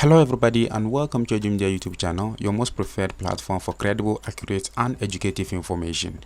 Hello everybody and welcome to your YouTube channel, your most preferred platform for credible, accurate and educative information.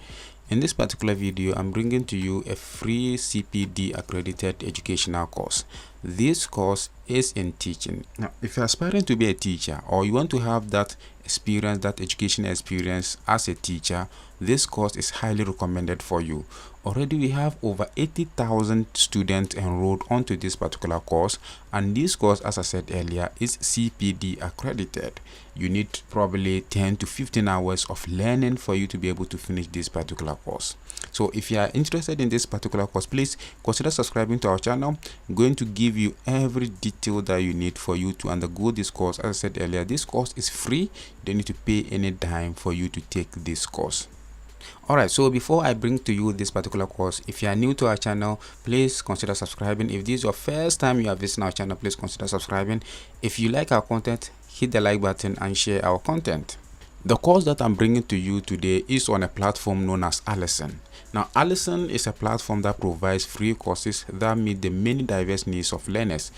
In this particular video, I'm bringing to you a free CPD accredited educational course. This course is in teaching. Now, if you're aspiring to be a teacher or you want to have that experience, that education experience as a teacher, this course is highly recommended for you. Already we have over 80,000 students enrolled onto this particular course, and this course, as I said earlier, is CPD accredited. You need probably 10 to 15 hours of learning for you to be able to finish this particular course. So if you are interested in this particular course, please consider subscribing to our channel. I'm going to give you every detail that you need for you to undergo this course. As I said earlier, this course is free. You don't need to pay any dime for you to take this course. Alright, so before I bring to you this particular course, if you are new to our channel, please consider subscribing. If this is your first time you are visiting our channel, please consider subscribing. If you like our content, hit the like button and share our content. The course that I'm bringing to you today is on a platform known as Alison. Now, Alison is a platform that provides free courses that meet the many diverse needs of learners.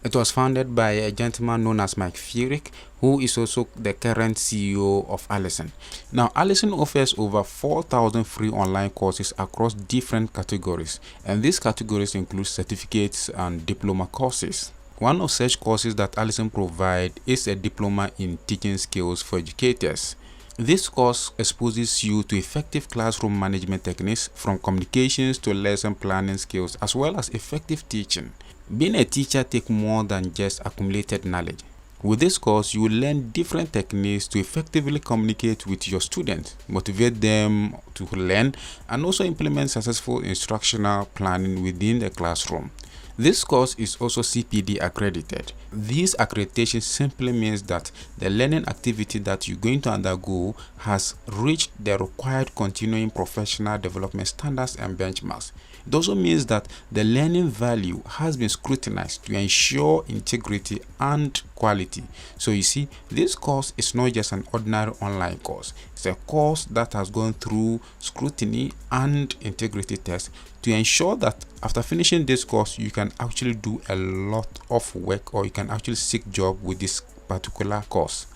It was founded by a gentleman known as Mike Furyk, who is also the current CEO of Alison. Now, Alison offers over 4,000 free online courses across different categories, and these categories include certificates and diploma courses. One of such courses that Alison provides is a diploma in teaching skills for educators. This course exposes you to effective classroom management techniques, from communications to lesson planning skills, as well as effective teaching. Being a teacher takes more than just accumulated knowledge. With this course, you will learn different techniques to effectively communicate with your students, motivate them to learn, and also implement successful instructional planning within the classroom. This course is also CPD accredited. This accreditation simply means that the learning activity that you're going to undergo has reached the required continuing professional development standards and benchmarks. It also means that the learning value has been scrutinized to ensure integrity and quality. So you see, this course is not just an ordinary online course. It's a course that has gone through scrutiny and integrity tests to ensure that after finishing this course, you can actually do a lot of work, or you can actually seek job with this particular course.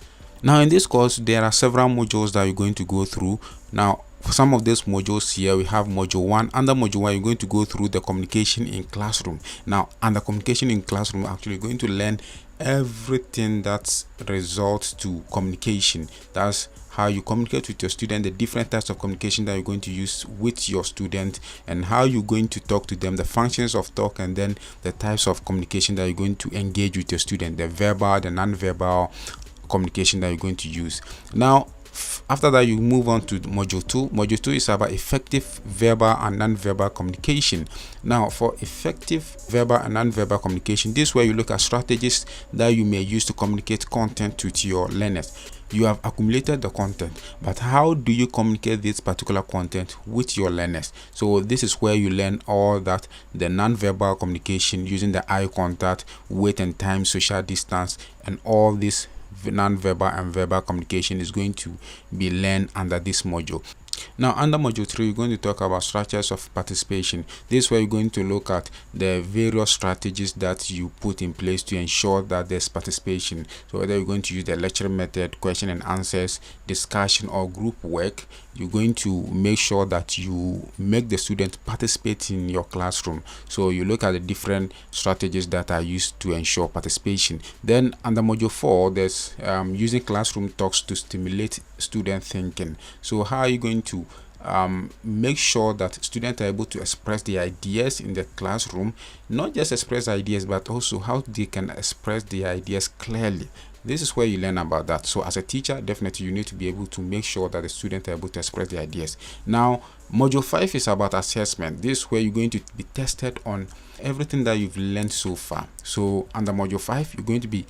Now, in this course, there are several modules that you're going to go through. Now, for some of these modules here, we have module 1. Under module 1, you're going to go through the communication in classroom. Now, under communication in classroom, actually you're going to learn everything that results to communication. That's how you communicate with your student, the different types of communication that you're going to use with your student, and how you're going to talk to them, the functions of talk, and then the types of communication that you're going to engage with your student, the verbal, the non-verbal communication that you're going to use. Now, after that, you move on to module 2. Module 2 is about effective verbal and non-verbal communication. Now, for effective verbal and non-verbal communication, this is where you look at strategies that you may use to communicate content with your learners. You have accumulated the content, but how do you communicate this particular content with your learners? So this is where you learn all that, the non-verbal communication using the eye contact, weight and time, social distance, and all this non-verbal and verbal communication is going to be learned under this module. Now, under module 3, we're going to talk about structures of participation. This is where you're going to look at the various strategies that you put in place to ensure that there's participation. So whether you're going to use the lecture method, question and answers, discussion, or group work, you're going to make sure that you make the student participate in your classroom. So you look at the different strategies that are used to ensure participation. Then under module 4, there's using classroom talks to stimulate student thinking. So how are you going to make sure that students are able to express their ideas in the classroom? Not just express ideas, but also how they can express their ideas clearly. This is where you learn about that. So as a teacher, definitely you need to be able to make sure that the students are able to express their ideas. Now, module 5 is about assessment. This is where you're going to be tested on everything that you've learned so far. So under module 5, you're going to be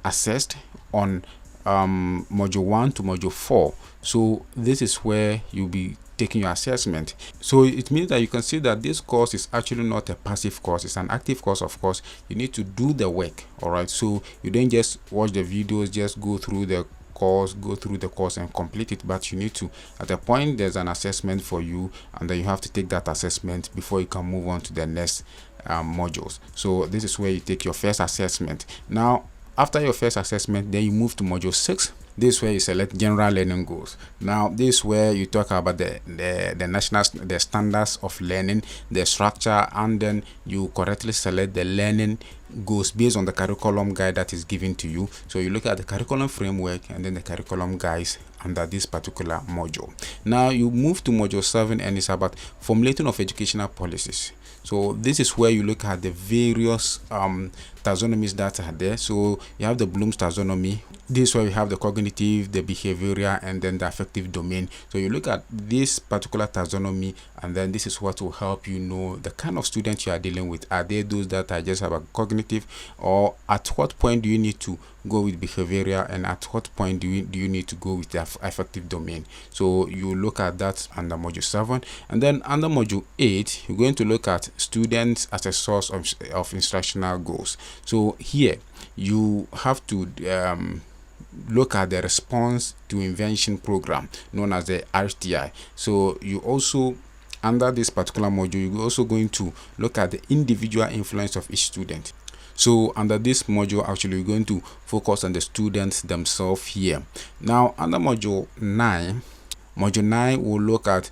assessed on module 1 to module 4. So this is where you'll be taking your assessment. So it means that you can see that this course is actually not a passive course, it's an active course. Of course, you need to do the work. All right, so you don't just watch the videos, just go through the course and complete it, but you need to, at a point, there's an assessment for you, and then you have to take that assessment before you can move on to the next modules. So this is where you take your first assessment. Now, after your first assessment, then you move to module 6. This is where you select general learning goals. Now this is where you talk about the standards of learning, the structure, and then you correctly select the learning goals based on the curriculum guide that is given to you. So you look at the curriculum framework and then the curriculum guides under this particular module. Now you move to module 7, and it's about formulating of educational policies. So this is where you look at the various taxonomies that are there. So you have the Bloom's taxonomy. This is where you have the cognitive, the behavioral, and then the affective domain. So you look at this particular taxonomy, and then this is what will help you know the kind of students you are dealing with. Are they those that are just about cognitive, or at what point do you need to go with behavioral, and at what point do you need to go with the affective domain? So you look at that under module 7, and then under module 8 you're going to look at students as a source of instructional goals. So here you have to look at the response to invention program known as the RTI. So you also, under this particular module, you're also going to look at the individual influence of each student. So under this module, actually, we're going to focus on the students themselves here. Now under module 9 will look at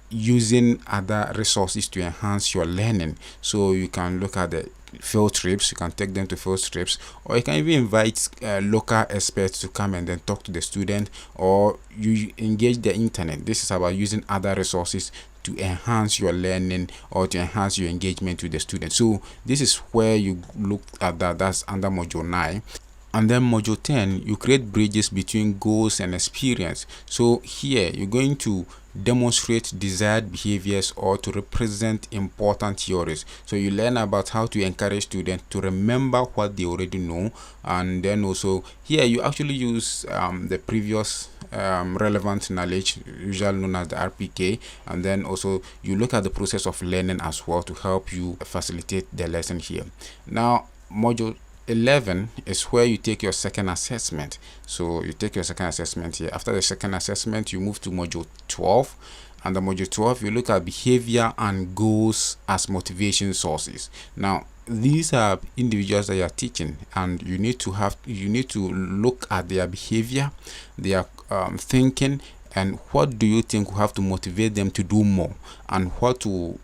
using other resources to enhance your learning. So you can look at the field trips, you can take them to field trips, or you can even invite local experts to come and then talk to the student, or you engage the internet. This is about using other resources to enhance your learning or to enhance your engagement with the student. So this is where you look at that. That's under module 9. And then module 10, you create bridges between goals and experience. So here you're going to demonstrate desired behaviors or to represent important theories. So you learn about how to encourage students to remember what they already know, and then also here you actually use the previous relevant knowledge, usually known as the RPK, and then also you look at the process of learning as well to help you facilitate the lesson here. Now module 11 is where you take your second assessment. So you take your second assessment here. After the second assessment, you move to module 12. Under module 12, you look at behavior and goals as motivation sources. Now these are individuals that you are teaching, and you need to look at their behavior, their thinking, and what do you think will have to motivate them to do more, and what to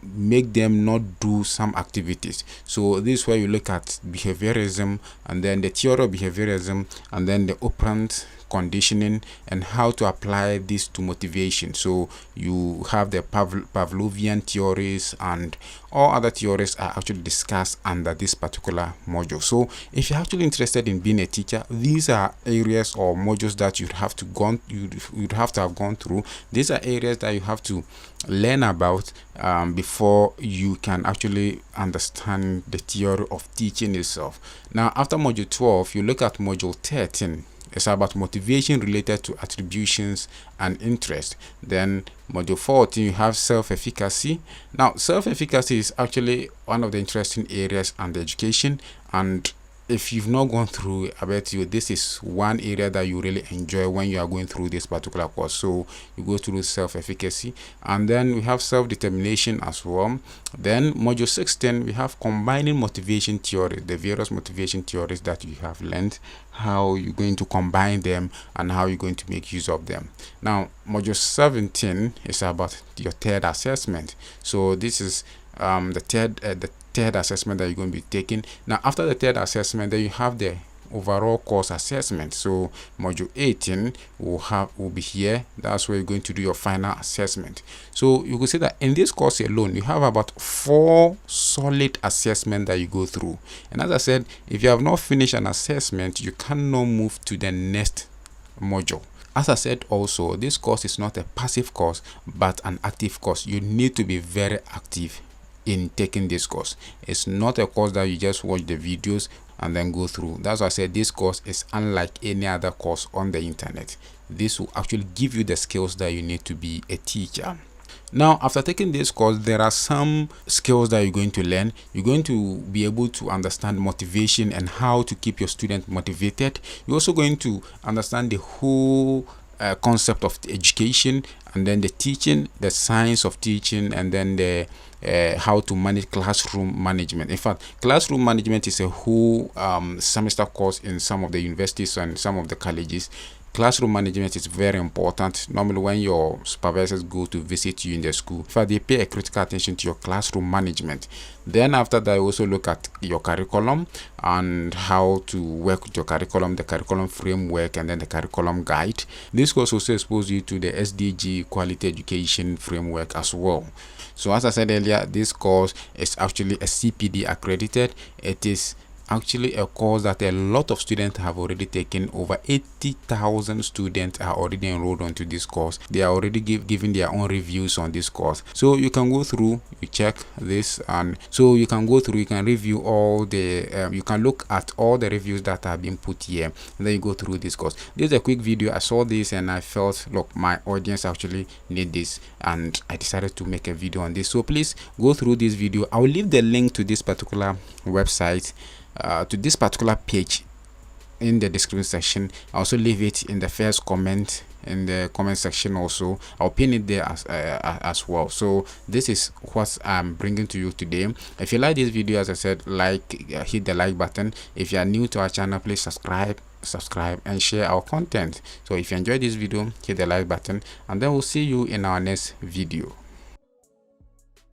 make them not do some activities. So this is where you look at behaviorism, and then the theory of behaviorism, and then the operant conditioning, and how to apply this to motivation. So you have the Pavlovian theories, and all other theories are actually discussed under this particular module. So if you're actually interested in being a teacher, these are areas or modules that you'd have to have gone through. These are areas that you have to learn about before you can actually understand the theory of teaching itself. Now after module 12, you look at module 13. It's about motivation related to attributions and interest. Then module 14, you have self-efficacy. Now self-efficacy is actually one of the interesting areas under education, and if you've not gone through, I bet you this is one area that you really enjoy when you are going through this particular course. So you go through self-efficacy, and then we have self-determination as well. Then module 16, we have combining motivation theory, the various motivation theories that you have learned, how you're going to combine them and how you're going to make use of them. Now module 17 is about your third assessment. So this is the third assessment that you're going to be taking. Now after the third assessment, then you have the overall course assessment. So module 18 will be here. That's where you're going to do your final assessment. So you could say that in this course alone, you have about 4 solid assessments that you go through. And as I said, if you have not finished an assessment, you cannot move to the next module. As I said also, this course is not a passive course but an active course. You need to be very active in taking this course. It's not a course that you just watch the videos and then go through. That's why I said this course is unlike any other course on the internet. This will actually give you the skills that you need to be a teacher. Now after taking this course, there are some skills that you're going to learn. You're going to be able to understand motivation and how to keep your student motivated. You're also going to understand the whole concept of the education, and then the teaching, the science of teaching, and then the how to manage classroom management. In fact, classroom management is a whole semester course in some of the universities and some of the colleges. Classroom management is very important. Normally, when your supervisors go to visit you in the school, in fact, they pay a critical attention to your classroom management. Then after that, also look at your curriculum and how to work with your curriculum, the curriculum framework, and then the curriculum guide. This course also exposes you to the SDG quality education framework as well. So as I said earlier, this course is actually a CPD accredited. It is actually a course that a lot of students have already taken. Over 80,000 students are already enrolled onto this course. They are already giving their own reviews on this course. So you can go through, you check this, and so you can go through, you can review all the you can look at all the reviews that have been put here, and then you go through this course. This is a quick video. I saw this and I felt, look, my audience actually need this, and I decided to make a video on this. So please go through this video. I'll leave the link to this particular website, to this particular page, in the description section. I also leave it in the first comment in the comment section. Also, I'll pin it there as well. So this is what I'm bringing to you today. If you like this video, as I said, hit the like button. If you are new to our channel, please subscribe and share our content. So if you enjoyed this video, hit the like button, and then we'll see you in our next video.